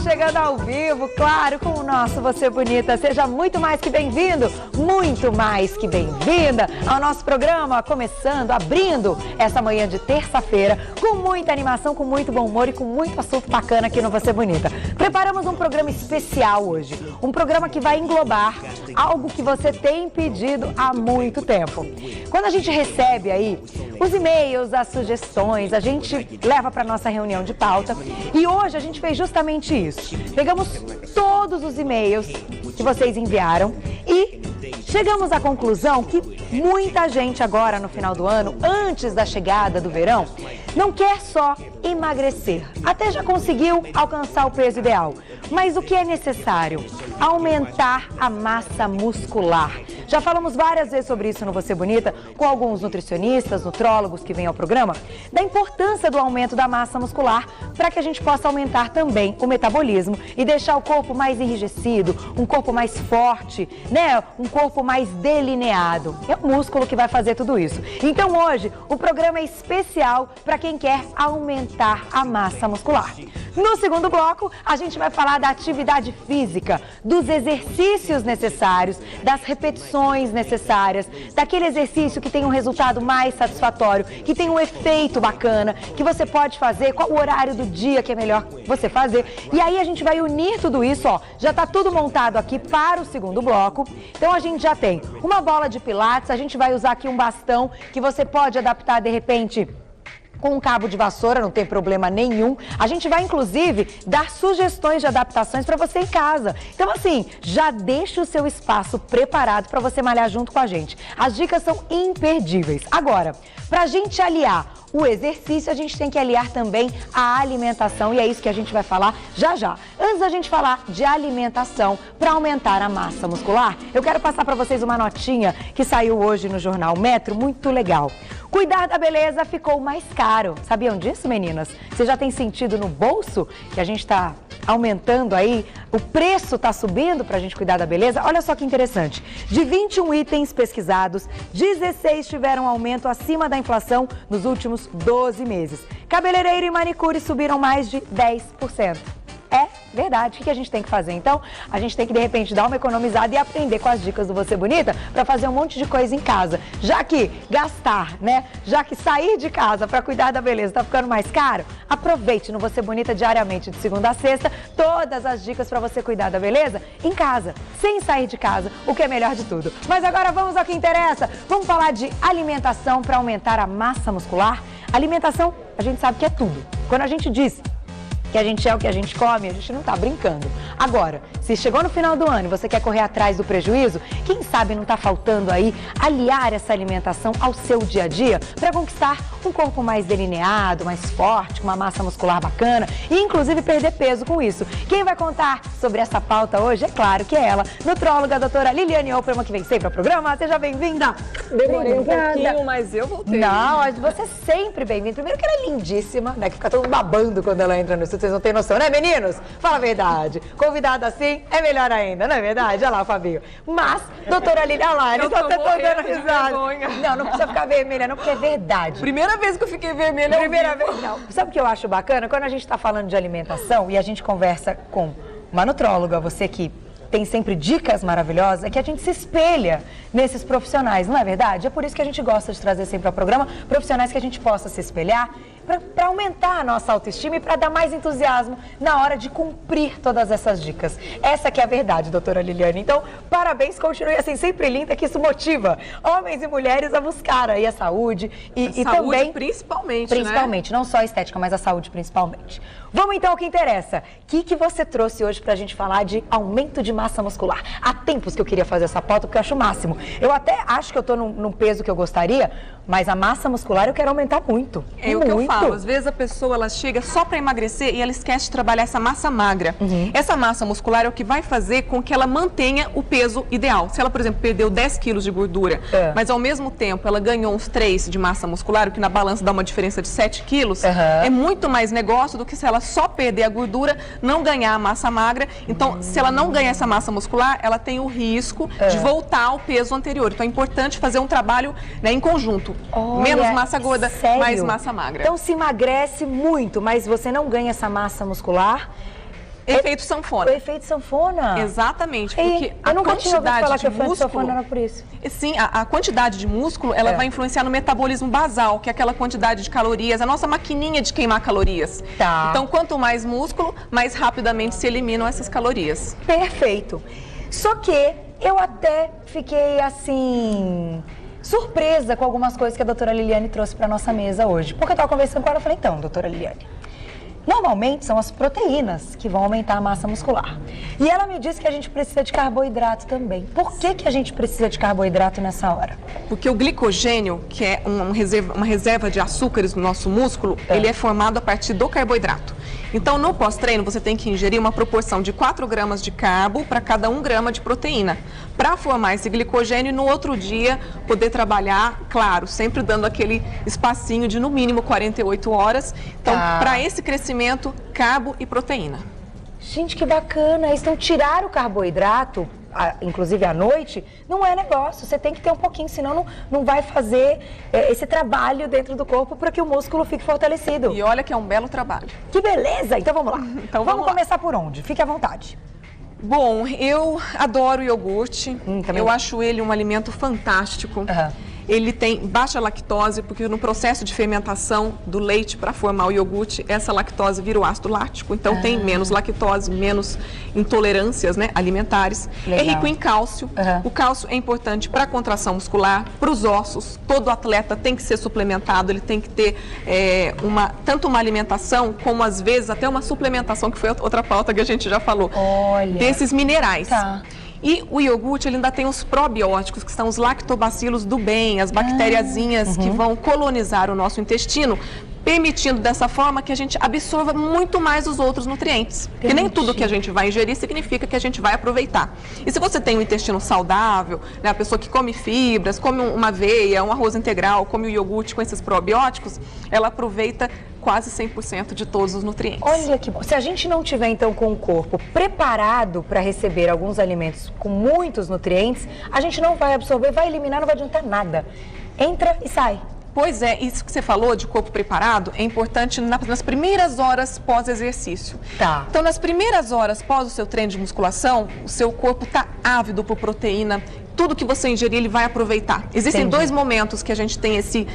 chegando ao vivo, claro, com o nosso Você Bonita. Seja muito mais que bem-vindo, muito mais que bem-vinda ao nosso programa, começando, abrindo essa manhã de terça-feira, com muita animação, com muito bom humor e com muito assunto bacana aqui no Você Bonita. Preparamos um programa especial hoje, um programa que vai englobar algo que você tem pedido há muito tempo. Quando a gente recebe aí os e-mails, as sugestões, a gente leva para nossa reunião de pauta e hoje a gente fez justamente isso. Pegamos todos os e-mails que vocês enviaram e chegamos à conclusão que muita gente agora no final do ano, antes da chegada do verão, não quer só emagrecer, até já conseguiu alcançar o peso ideal. Mas o que é necessário? Aumentar a massa muscular. Já falamos várias vezes sobre isso no Você Bonita, com alguns nutricionistas, nutrólogos que vêm ao programa, da importância do aumento da massa muscular para que a gente possa aumentar também o metabolismo e deixar o corpo mais enrijecido, um corpo mais forte, né? Um corpo mais delineado. É o músculo que vai fazer tudo isso. Então hoje o programa é especial para quem quer aumentar a massa muscular. No segundo bloco, a gente vai falar da atividade física, dos exercícios necessários, das repetições necessárias, daquele exercício que tem um resultado mais satisfatório, que tem um efeito bacana, que você pode fazer, qual o horário do dia que é melhor você fazer. E aí a gente vai unir tudo isso, ó, já está tudo montado aqui para o segundo bloco. Então a gente já tem uma bola de pilates, a gente vai usar aqui um bastão que você pode adaptar de repente com um cabo de vassoura, não tem problema nenhum. A gente vai, inclusive, dar sugestões de adaptações para você em casa. Então, assim, já deixa o seu espaço preparado para você malhar junto com a gente. As dicas são imperdíveis. Agora, para a gente aliar o exercício, a gente tem que aliar também a alimentação e é isso que a gente vai falar já já. Antes da gente falar de alimentação para aumentar a massa muscular, eu quero passar para vocês uma notinha que saiu hoje no jornal Metro, muito legal. Cuidar da beleza ficou mais caro. Sabiam disso, meninas? Você já tem sentido no bolso que a gente está aumentando aí, o preço está subindo para a gente cuidar da beleza? Olha só que interessante, de 21 itens pesquisados, 16 tiveram aumento acima da inflação nos últimos 12 meses. Cabeleireiro e manicure subiram mais de 10%. É verdade. O que a gente tem que fazer? Então, a gente tem que, de repente, dar uma economizada e aprender com as dicas do Você Bonita para fazer um monte de coisa em casa. Já que gastar, né? Já que sair de casa para cuidar da beleza está ficando mais caro, aproveite no Você Bonita diariamente, de segunda a sexta, todas as dicas para você cuidar da beleza em casa, sem sair de casa, o que é melhor de tudo. Mas agora vamos ao que interessa. Vamos falar de alimentação para aumentar a massa muscular. Alimentação, a gente sabe que é tudo. Quando a gente diz que a gente é o que a gente come, a gente não tá brincando. Agora, se chegou no final do ano e você quer correr atrás do prejuízo, quem sabe não tá faltando aí aliar essa alimentação ao seu dia a dia para conquistar um corpo mais delineado, mais forte, com uma massa muscular bacana e inclusive perder peso com isso. Quem vai contar sobre essa pauta hoje, é claro que é ela, nutróloga, a doutora Liliane Opperman, que vem sempre ao programa. Seja bem-vinda. Demorei um pouquinho, mas eu voltei. Não, você é sempre bem-vinda. Primeiro que ela é lindíssima, né? Que fica todo mundo babando quando ela entra no estúdio. Vocês não têm noção, né, meninos? Fala a verdade. Convidada assim é melhor ainda, não é verdade? Olha lá, Fabinho. Mas, doutora Liliane, só tá dando risada. Não, não precisa ficar vermelha, não, porque é verdade. Primeira vez que eu fiquei vermelha. Primeira vez, não. Sabe o que eu acho bacana? Quando a gente tá falando de alimentação e a gente conversa com uma nutróloga, você que tem sempre dicas maravilhosas, é que a gente se espelha nesses profissionais, não é verdade? É por isso que a gente gosta de trazer sempre ao programa profissionais que a gente possa se espelhar para aumentar a nossa autoestima e para dar mais entusiasmo na hora de cumprir todas essas dicas. Essa que é a verdade, doutora Liliane. Então, parabéns, continue assim, sempre linda, que isso motiva homens e mulheres a buscar aí a saúde e saúde também... Principalmente, né? Não só a estética, mas a saúde principalmente. Vamos então ao que interessa. O que você trouxe hoje pra gente falar de aumento de massa muscular? Há tempos que eu queria fazer essa pauta porque eu acho o máximo. Eu até acho que eu tô num peso que eu gostaria, mas a massa muscular eu quero aumentar muito. É o que eu falo. Às vezes a pessoa ela chega só para emagrecer e ela esquece de trabalhar essa massa magra. Essa massa muscular é o que vai fazer com que ela mantenha o peso ideal. Se ela, por exemplo, perdeu 10 quilos de gordura, mas ao mesmo tempo ela ganhou uns 3 de massa muscular, o que na balança dá uma diferença de 7 quilos, é muito mais negócio do que se ela só perder a gordura, não ganhar a massa magra. Então, se ela não ganha essa massa muscular, ela tem o risco de voltar ao peso anterior. Então, é importante fazer um trabalho, né, em conjunto. Olha, menos massa gorda, sério? mais massa magra. Então, se emagrece muito, mas você não ganha essa massa muscular, Efeito sanfona. O efeito sanfona? Exatamente, porque eu nunca tinha ouvido falar que o efeito músculo, sanfona era por isso. Sim, a quantidade de músculo, ela vai influenciar no metabolismo basal, que é aquela quantidade de calorias, a nossa maquininha de queimar calorias. Tá. Então, quanto mais músculo, mais rapidamente se eliminam essas calorias. Perfeito. Só que eu até fiquei, assim, surpresa com algumas coisas que a doutora Liliane trouxe para nossa mesa hoje. Porque eu estava conversando com ela e falei, então, doutora Liliane, normalmente são as proteínas que vão aumentar a massa muscular. E ela me disse que a gente precisa de carboidrato também. Por que a gente precisa de carboidrato nessa hora? Porque o glicogênio, que é uma reserva de açúcares no nosso músculo, ele é formado a partir do carboidrato. Então, no pós-treino, você tem que ingerir uma proporção de 4 gramas de carbo para cada 1 grama de proteína, para formar esse glicogênio e no outro dia poder trabalhar, claro, sempre dando aquele espacinho de no mínimo 48 horas. Então, para esse crescimento, carbo e proteína. Gente, que bacana! Então, tirar o carboidrato, inclusive à noite, não é negócio. Você tem que ter um pouquinho, senão não vai fazer esse trabalho dentro do corpo para que o músculo fique fortalecido. E olha que é um belo trabalho. Que beleza! Então vamos lá. Então, vamos começar por onde? Fique à vontade. Bom, eu adoro iogurte. Eu acho ele um alimento fantástico. Ele tem baixa lactose, porque no processo de fermentação do leite para formar o iogurte, essa lactose vira o ácido lático. Então tem menos lactose, menos intolerâncias, né, alimentares. Legal. É rico em cálcio. O cálcio é importante para a contração muscular, para os ossos. Todo atleta tem que ser suplementado, ele tem que ter tanto uma alimentação, como às vezes até uma suplementação, que foi outra pauta que a gente já falou. Olha. Desses minerais. Tá. E o iogurte, ele ainda tem os probióticos, que são os lactobacilos do bem, as bactériazinhas que vão colonizar o nosso intestino, permitindo dessa forma que a gente absorva muito mais os outros nutrientes. Porque nem tudo que a gente vai ingerir significa que a gente vai aproveitar. E se você tem um intestino saudável, né, a pessoa que come fibras, come uma aveia, um arroz integral, come o iogurte com esses probióticos, ela aproveita quase 100% de todos os nutrientes. Olha que bom. Se a gente não tiver, então, com o corpo preparado para receber alguns alimentos com muitos nutrientes, a gente não vai absorver, vai eliminar, não vai adiantar nada. Entra e sai. Pois é, isso que você falou de corpo preparado é importante nas primeiras horas pós-exercício. Tá. Então, nas primeiras horas pós o seu treino de musculação, o seu corpo está ávido por proteína. Tudo que você ingerir, ele vai aproveitar. Existem dois momentos que a gente tem esse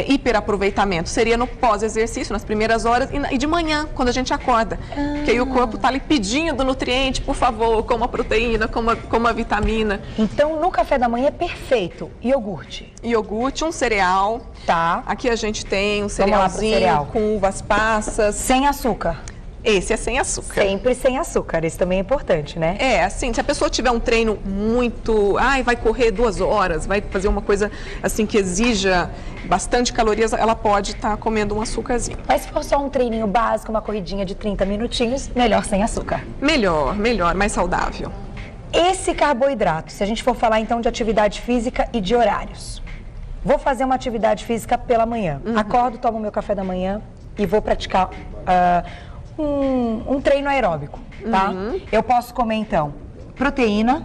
hiperaproveitamento. Seria no pós-exercício, nas primeiras horas, e de manhã, quando a gente acorda. Porque aí o corpo está ali pedindo nutriente, por favor, coma proteína, coma vitamina. Então, no café da manhã é perfeito. Iogurte. Iogurte, um cereal. Tá. Aqui a gente tem um cerealzinho com uvas passas. Sem açúcar. Esse é sem açúcar. Sempre sem açúcar, isso também é importante, né? É, assim, se a pessoa tiver um treino muito... vai correr 2 horas, vai fazer uma coisa assim que exija bastante calorias, ela pode estar comendo um açúcarzinho. Mas se for só um treininho básico, uma corridinha de 30 minutinhos, melhor sem açúcar. Melhor, mais saudável. Esse carboidrato, se a gente for falar então de atividade física e de horários. Vou fazer uma atividade física pela manhã. Acordo, tomo meu café da manhã e vou praticar... um treino aeróbico, tá? Eu posso comer, então, proteína,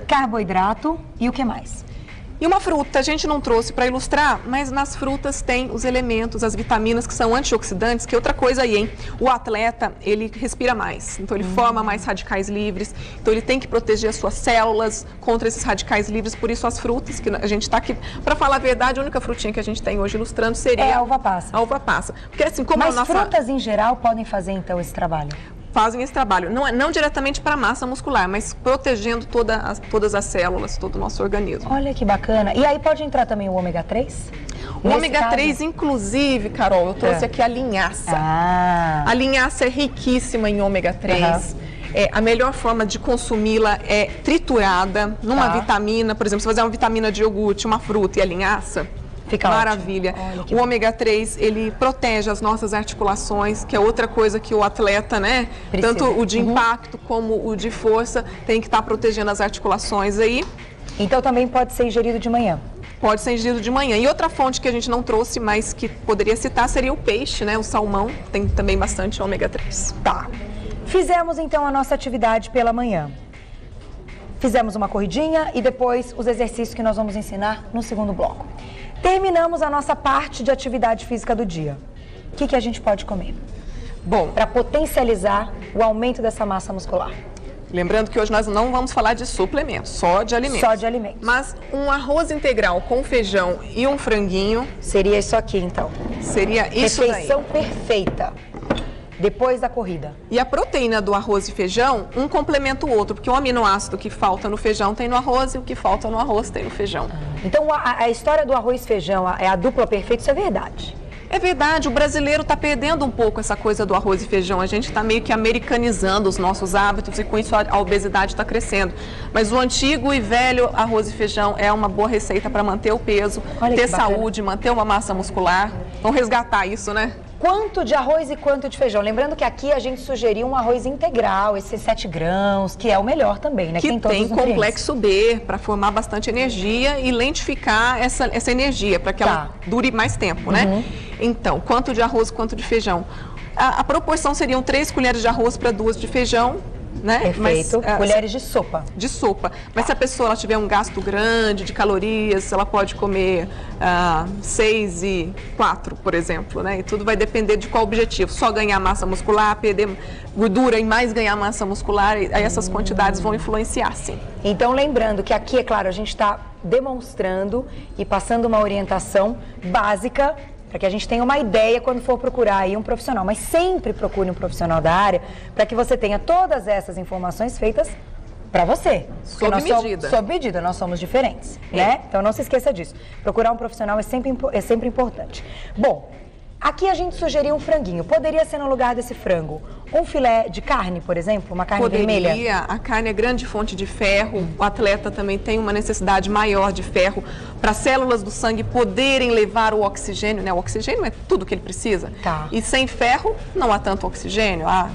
carboidrato e o que mais? E uma fruta, a gente não trouxe para ilustrar, mas nas frutas tem os elementos, as vitaminas que são antioxidantes, que é outra coisa aí, hein? O atleta, ele respira mais, então ele forma mais radicais livres, então ele tem que proteger as suas células contra esses radicais livres, por isso as frutas, que a gente está aqui, para falar a verdade, a única frutinha que a gente tem hoje ilustrando seria... a uva passa. A uva passa. Porque assim, como mas frutas em geral podem fazer, então, esse trabalho? Fazem esse trabalho, não diretamente para a massa muscular, mas protegendo todas as células, todo o nosso organismo. Olha que bacana. E aí pode entrar também o ômega 3? O ômega 3, inclusive, Carol, eu trouxe aqui a linhaça. A linhaça é riquíssima em ômega 3. A melhor forma de consumi-la é triturada numa vitamina, por exemplo, se fazer uma vitamina de iogurte, uma fruta e a linhaça. Fica maravilha. O ômega 3, ele protege as nossas articulações, que é outra coisa que o atleta, né? Precisa. Tanto o de impacto como o de força, tem que estar protegendo as articulações aí. Então também pode ser ingerido de manhã? Pode ser ingerido de manhã. E outra fonte que a gente não trouxe, mas que poderia citar, seria o peixe, né? O salmão, tem também bastante ômega 3. Tá. Fizemos então a nossa atividade pela manhã. Fizemos uma corridinha e depois os exercícios que nós vamos ensinar no segundo bloco. Terminamos a nossa parte de atividade física do dia. O que a gente pode comer? Bom, para potencializar o aumento dessa massa muscular? Lembrando que hoje nós não vamos falar de suplementos, só de alimentos. Só de alimentos. Mas um arroz integral com feijão e um franguinho... Seria isso aqui, então. Seria isso daí. Refeição perfeita. Depois da corrida. E a proteína do arroz e feijão, um complementa o outro, porque o aminoácido que falta no feijão tem no arroz e o que falta no arroz tem no feijão. Então, a história do arroz e feijão é a dupla perfeita, isso é verdade. É verdade, o brasileiro está perdendo um pouco essa coisa do arroz e feijão. A gente está meio que americanizando os nossos hábitos e com isso a obesidade está crescendo. Mas o antigo e velho arroz e feijão é uma boa receita para manter o peso, ter saúde, manter uma massa muscular. Vamos resgatar isso, né? Quanto de arroz e quanto de feijão? Lembrando que aqui a gente sugeriu um arroz integral, esses 7 grãos, que é o melhor também, né? Que tem complexo B para formar bastante energia e lentificar essa energia, para que ela dure mais tempo, né? Então, quanto de arroz e quanto de feijão? A proporção seriam 3 colheres de arroz para 2 de feijão, né? Perfeito. Mas, colheres de sopa. De sopa. Mas se a pessoa ela tiver um gasto grande de calorias, ela pode comer 6 e 4, por exemplo, né? E tudo vai depender de qual objetivo. Só ganhar massa muscular, perder gordura e mais ganhar massa muscular, aí essas quantidades vão influenciar, sim. Então, lembrando que aqui, é claro, a gente está demonstrando e passando uma orientação básica para que a gente tenha uma ideia quando for procurar aí um profissional. Mas sempre procure um profissional da área para que você tenha todas essas informações feitas para você. Sob medida. Sob medida, nós somos diferentes, né? Então não se esqueça disso. Procurar um profissional é sempre importante. Bom, aqui a gente sugeriu um franguinho. Poderia ser no lugar desse frango um filé de carne, por exemplo? Uma carne vermelha? Poderia. A carne é grande fonte de ferro. O atleta também tem uma necessidade maior de ferro para as células do sangue poderem levar o oxigênio, né? O oxigênio é tudo que ele precisa. Tá. E sem ferro não há tanto oxigênio, há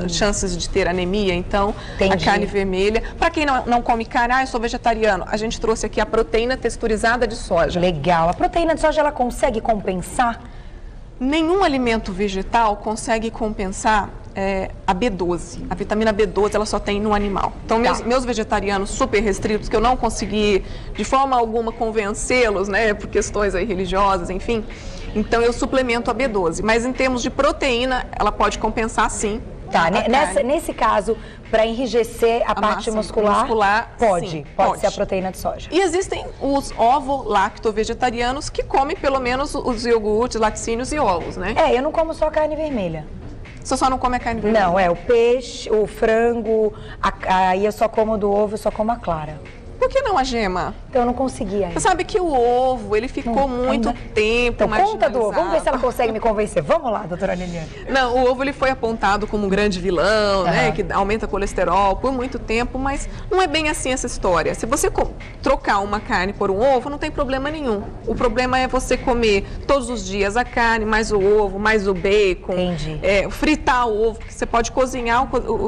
chances de ter anemia. Então, Entendi. A carne vermelha. Para quem não come carne, eu sou vegetariano, a gente trouxe aqui a proteína texturizada de soja. Legal. A proteína de soja, ela consegue compensar? Nenhum alimento vegetal consegue compensar a B12. A vitamina B12 ela só tem no animal. Então, meus vegetarianos super restritos, que eu não consegui de forma alguma convencê-los, né, por questões aí religiosas, enfim. Então, eu suplemento a B12. Mas em termos de proteína, ela pode compensar sim. Tá, nesse caso, para enrijecer a parte muscular pode ser a proteína de soja. E existem os ovo-lacto-vegetarianos que comem pelo menos os iogurtes, laticínios e ovos, né? Eu não como só carne vermelha. Você só não come a carne vermelha? Não, o peixe, o frango, aí eu só como do ovo, eu só como a clara. Por que não a gema? Então eu não consegui ainda. Você sabe que o ovo, ele ficou muito tempo então, conta do ovo. Vamos ver se ela consegue me convencer. Vamos lá, doutora Liliane. Não, o ovo ele foi apontado como um grande vilão, né? Que aumenta colesterol por muito tempo, mas não é bem assim essa história. Se você trocar uma carne por um ovo, não tem problema nenhum. O problema é você comer todos os dias a carne, mais o ovo, mais o bacon. Entendi. Fritar o ovo, que você pode cozinhar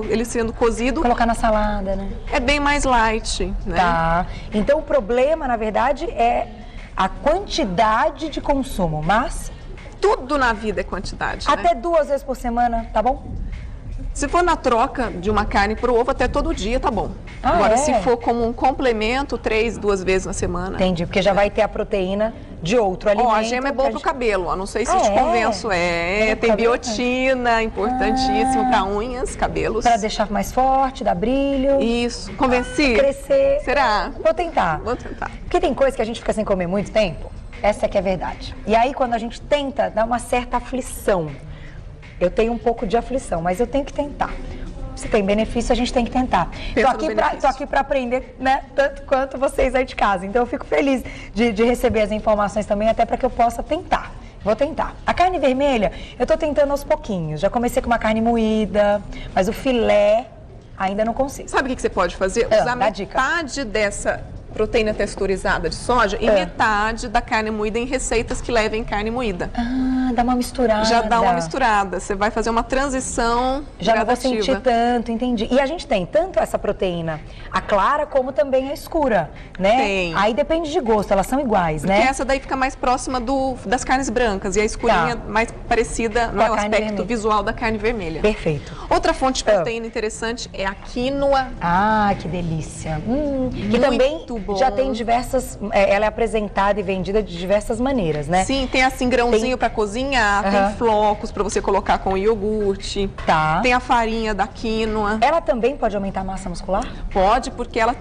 ele sendo cozido. Colocar na salada, né? É bem mais light, né? Tá. Então o problema, na verdade, é a quantidade de consumo, mas... Tudo na vida é quantidade, Até né? 2 vezes por semana, tá bom? Se for na troca de uma carne por ovo, até todo dia tá bom. Agora, se for como um complemento, 2 vezes na semana. Entendi, porque já vai ter a proteína de outro alimento. A gema é boa pro cabelo, não sei se te convenço. Tem biotina, importantíssimo para unhas, cabelos. Para deixar mais forte, dar brilho. Isso, convenci? Crescer. Será? Vou tentar. Vou tentar. Porque tem coisa que a gente fica sem comer muito tempo, essa é que é verdade. E aí, quando a gente tenta, dá uma certa aflição. Eu tenho um pouco de aflição, mas eu tenho que tentar. Se tem benefício, a gente tem que tentar. Tô aqui para aprender, né, tanto quanto vocês aí de casa. Então, eu fico feliz de receber as informações também, até para que eu possa tentar. Vou tentar. A carne vermelha, eu tô tentando aos pouquinhos. Já comecei com uma carne moída, mas o filé ainda não consigo. Sabe o que você pode fazer? Usar metade dessa proteína texturizada de soja e metade da carne moída em receitas que levem carne moída. Dá uma misturada. Já dá uma misturada. Você vai fazer uma transição já gradativa. Não vou sentir tanto, entendi. E a gente tem tanto essa proteína, a clara, como também a escura, né? Tem. Aí depende de gosto, elas são iguais, né? Porque essa daí fica mais próxima das carnes brancas e a escurinha mais parecida no aspecto visual da carne vermelha. Perfeito. Outra fonte de proteína interessante é a quinoa. Que delícia. Que também bom. Já tem diversas, ela é apresentada e vendida de diversas maneiras, né? Sim, tem assim grãozinho para cozinhar, tem flocos para você colocar com iogurte, tem a farinha da quinoa. Ela também pode aumentar a massa muscular? Pode, porque ela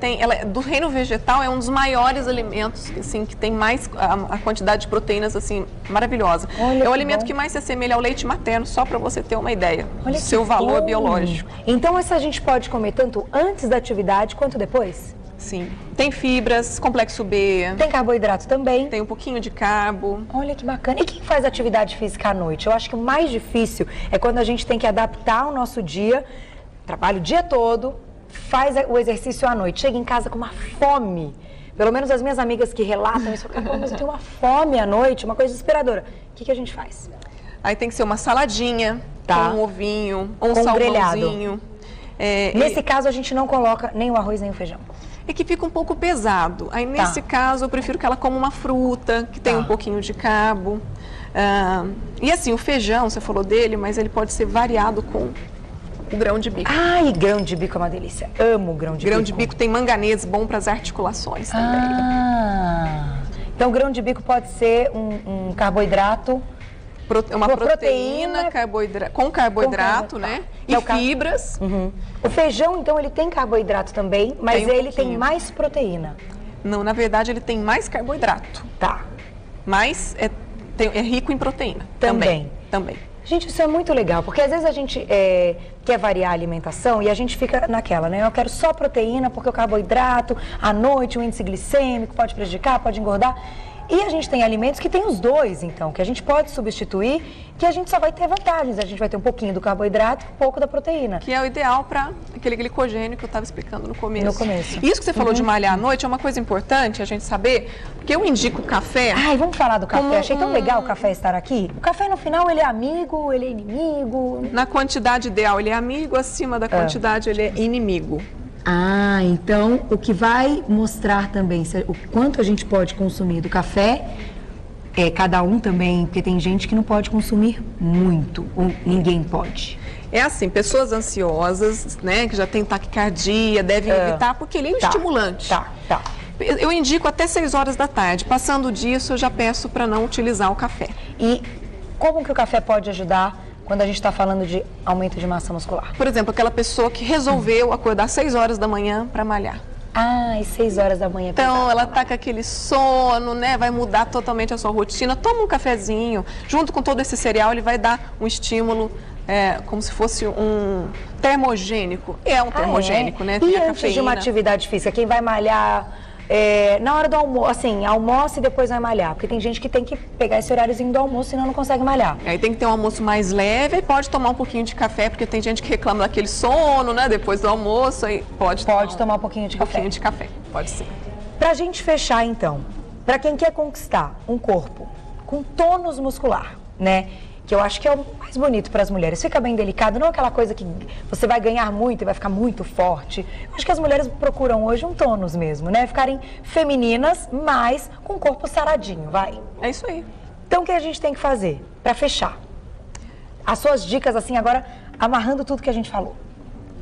do reino vegetal, é um dos maiores alimentos, assim, que tem mais, a quantidade de proteínas, assim, maravilhosa. Olha, é o alimento que mais se assemelha ao leite materno, só para você ter uma ideia do seu valor biológico. Então, essa a gente pode comer tanto antes da atividade quanto depois? Sim. Tem fibras, complexo B. Tem carboidrato também. Tem um pouquinho de carbo. Olha que bacana. E quem faz atividade física à noite? Eu acho que o mais difícil é quando a gente tem que adaptar o nosso dia, trabalha o dia todo, faz o exercício à noite, chega em casa com uma fome. Pelo menos as minhas amigas que relatam isso, mas eu tenho uma fome à noite, uma coisa desesperadora. O que a gente faz? Aí tem que ser uma saladinha, com um ovinho, ou um salmãozinho. Nesse caso, a gente não coloca nem o arroz nem o feijão. É que fica um pouco pesado. Aí, nesse caso, eu prefiro que ela coma uma fruta, que tem um pouquinho de carbo. E assim, o feijão, você falou dele, mas ele pode ser variado com o grão de bico. Ai, grão de bico é uma delícia. Amo grão de bico. Grão de bico tem manganês, bom para as articulações também. Então, o grão de bico pode ser um carboidrato... Uma proteína com carboidrato, né? E fibras. O feijão, então, ele tem carboidrato também, mas ele tem mais proteína. Não, na verdade, ele tem mais carboidrato. Mas é rico em proteína. Também. Gente, isso é muito legal, porque às vezes a gente quer variar a alimentação e a gente fica naquela, né? Eu quero só proteína, porque o carboidrato, à noite, o índice glicêmico pode prejudicar, pode engordar. E a gente tem alimentos que tem os dois, então, que a gente pode substituir, que a gente só vai ter vantagens. A gente vai ter um pouquinho do carboidrato e um pouco da proteína. Que é o ideal para aquele glicogênio que eu estava explicando no começo. Isso que você falou de malhar à noite é uma coisa importante a gente saber, porque eu indico o café... Ai, vamos falar do café. Achei tão legal o café estar aqui. O café, no final, ele é amigo, ele é inimigo? Na quantidade ideal, ele é amigo, acima da quantidade, ele é inimigo. Então o que vai mostrar também o quanto a gente pode consumir do café, cada um também, porque tem gente que não pode consumir muito, ou ninguém pode. É assim, pessoas ansiosas, né, que já tem taquicardia, devem evitar, porque ele é um estimulante. Eu indico até 6 horas da tarde. Passando disso, eu já peço para não utilizar o café. E como que o café pode ajudar quando a gente está falando de aumento de massa muscular? Por exemplo, aquela pessoa que resolveu acordar 6 horas da manhã para malhar. E 6 horas da manhã. Então, ela tá com aquele sono, né? Vai mudar totalmente a sua rotina. Toma um cafezinho, junto com todo esse cereal, ele vai dar um estímulo, como se fosse um termogênico. É um termogênico, né? Tem E a antes cafeína. de uma atividade física, quem vai malhar... na hora do almoço, assim, almoça e depois vai malhar. Porque tem gente que tem que pegar esse horáriozinho do almoço, senão não consegue malhar. Aí tem que ter um almoço mais leve e pode tomar um pouquinho de café, porque tem gente que reclama daquele sono, né? Depois do almoço, aí pode tomar um pouquinho de café. Pode ser. Pra gente fechar, então, pra quem quer conquistar um corpo com tônus muscular, né? Que eu acho que é o mais bonito para as mulheres. Fica bem delicado, não aquela coisa que você vai ganhar muito e vai ficar muito forte. Eu acho que as mulheres procuram hoje um tônus mesmo, né? Ficarem femininas, mas com o corpo saradinho, vai. É isso aí. Então, o que a gente tem que fazer para fechar? As suas dicas, assim, agora, amarrando tudo que a gente falou.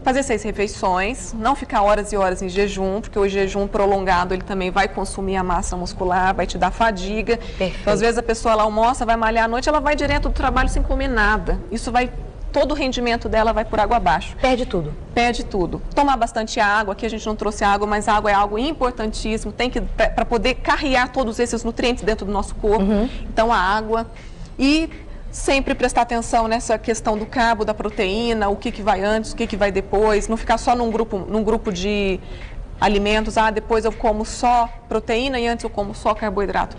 Fazer 6 refeições, não ficar horas e horas em jejum, porque o jejum prolongado ele também vai consumir a massa muscular, vai te dar fadiga. Perfeito. Então, às vezes a pessoa ela almoça, vai malhar à noite, ela vai direto do trabalho sem comer nada. Isso vai, todo o rendimento dela vai por água abaixo. Perde tudo. Perde tudo. Tomar bastante água, aqui a gente não trouxe água, mas água é algo importantíssimo, tem que para poder carregar todos esses nutrientes dentro do nosso corpo. Então a água e sempre prestar atenção nessa questão do carbo, da proteína, o que vai antes, o que vai depois, não ficar só num grupo de alimentos, depois eu como só proteína e antes eu como só carboidrato.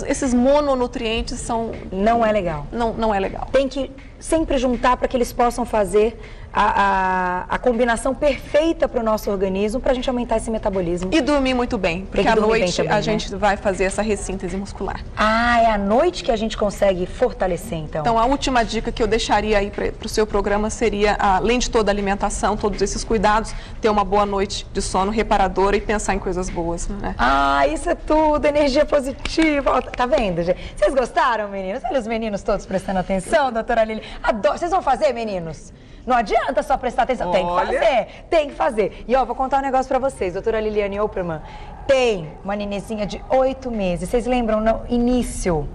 Esses mononutrientes são... Não é legal. Não é legal. Tem que sempre juntar para que eles possam fazer a combinação perfeita para o nosso organismo, para a gente aumentar esse metabolismo. E dormir muito bem, porque à noite também, a gente vai fazer essa ressíntese muscular. É à noite que a gente consegue fortalecer, então. Então, a última dica que eu deixaria aí para o seu programa seria, além de toda a alimentação, todos esses cuidados, ter uma boa noite de sono reparadora e pensar em coisas boas, né? Isso é tudo, energia positiva. volta. Tá vendo, gente? Vocês gostaram, meninos? Olha os meninos todos prestando atenção, doutora Lili. Adoro. Vocês vão fazer, meninos? Não adianta só prestar atenção. Tem que fazer, tem que fazer. E ó, vou contar um negócio pra vocês. Doutora Liliane Opperman tem uma nenenzinha de 8 meses. Vocês lembram no início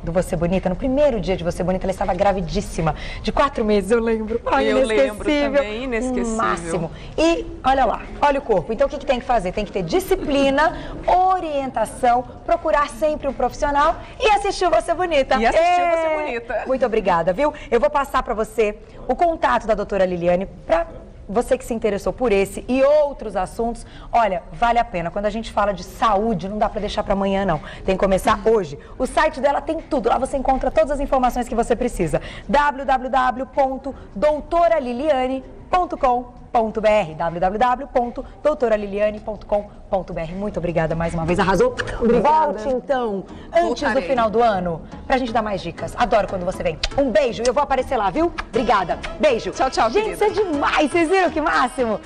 do Você Bonita, no primeiro dia de Você Bonita, ela estava gravidíssima, de 4 meses, eu lembro. Ai, eu lembro também, inesquecível. Máximo. E olha lá, olha o corpo. Então o que tem que fazer? Tem que ter disciplina, orientação, procurar sempre um profissional e assistir o Você Bonita. E assistir o Você Bonita. Muito obrigada, viu? Eu vou passar para você o contato da doutora Liliane para você que se interessou por esse e outros assuntos. Olha, vale a pena. Quando a gente fala de saúde, não dá para deixar para amanhã, não. Tem que começar hoje. O site dela tem tudo. Lá você encontra todas as informações que você precisa. www.doutoraliliane.com.br www.doutoraliliane.com.br. Muito obrigada mais uma vez. Arrasou? Obrigada. Volte, então, antes do final do ano, pra gente dar mais dicas. Adoro quando você vem. Um beijo. Eu vou aparecer lá, viu? Obrigada. Beijo. Tchau, tchau, gente, querida. isso é demais. Vocês viram que máximo?